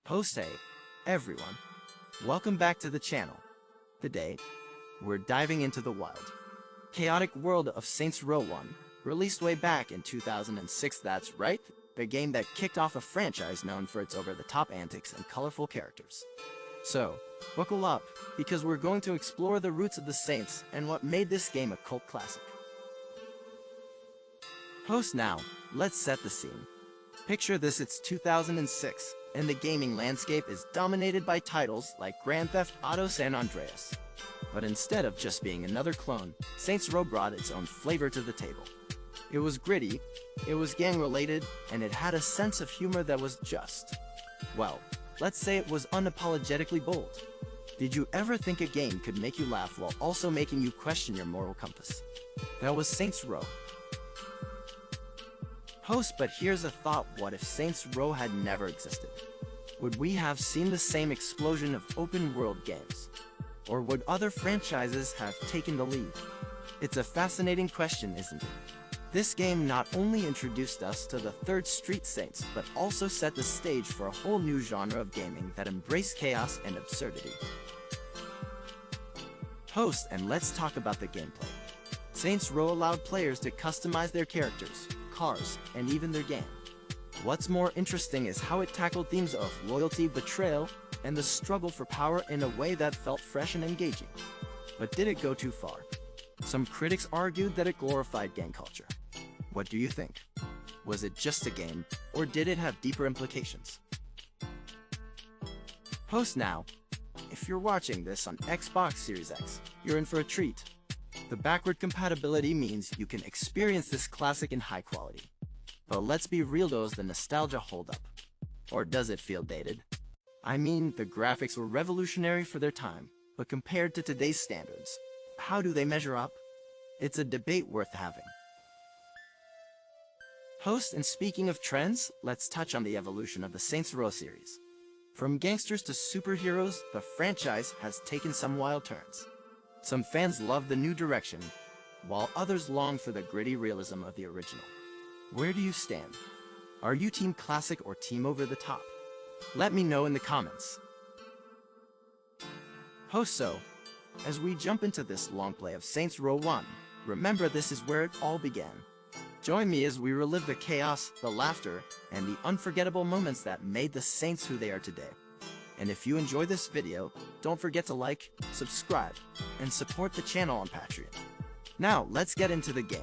Hey, everyone. Welcome back to the channel. Today, we're diving into the wild, chaotic world of Saints Row 1, released way back in 2006. That's right, the game that kicked off a franchise known for its over-the-top antics and colorful characters. So, buckle up, because we're going to explore the roots of the Saints and what made this game a cult classic. Now, let's set the scene. Picture this, it's 2006, and the gaming landscape is dominated by titles like Grand Theft Auto San Andreas. But instead of just being another clone, Saints Row brought its own flavor to the table. It was gritty, it was gang-related, and it had a sense of humor that was just, well, let's say it was unapologetically bold. Did you ever think a game could make you laugh while also making you question your moral compass? That was Saints Row. But here's a thought: what if Saints Row had never existed? Would we have seen the same explosion of open-world games? Or would other franchises have taken the lead? It's a fascinating question, isn't it? This game not only introduced us to the Third Street Saints, but also set the stage for a whole new genre of gaming that embraced chaos and absurdity. And let's talk about the gameplay. Saints Row allowed players to customize their characters, cars, and even their game. What's more interesting is how it tackled themes of loyalty, betrayal, and the struggle for power in a way that felt fresh and engaging. But did it go too far? Some critics argued that it glorified gang culture. What do you think? Was it just a game, or did it have deeper implications? Now, if you're watching this on Xbox Series X, you're in for a treat. The backward compatibility means you can experience this classic in high quality. But let's be real, does the nostalgia hold up? Or does it feel dated? I mean, the graphics were revolutionary for their time, but compared to today's standards, how do they measure up? It's a debate worth having. And speaking of trends, let's touch on the evolution of the Saints Row series. From gangsters to superheroes, the franchise has taken some wild turns. Some fans love the new direction, while others long for the gritty realism of the original. Where do you stand? Are you team classic or team over the top? Let me know in the comments. As we jump into this long play of Saints Row 1, remember this is where it all began. Join me as we relive the chaos, the laughter, and the unforgettable moments that made the Saints who they are today. And if you enjoy this video, don't forget to like, subscribe, and support the channel on Patreon. Now, let's get into the game.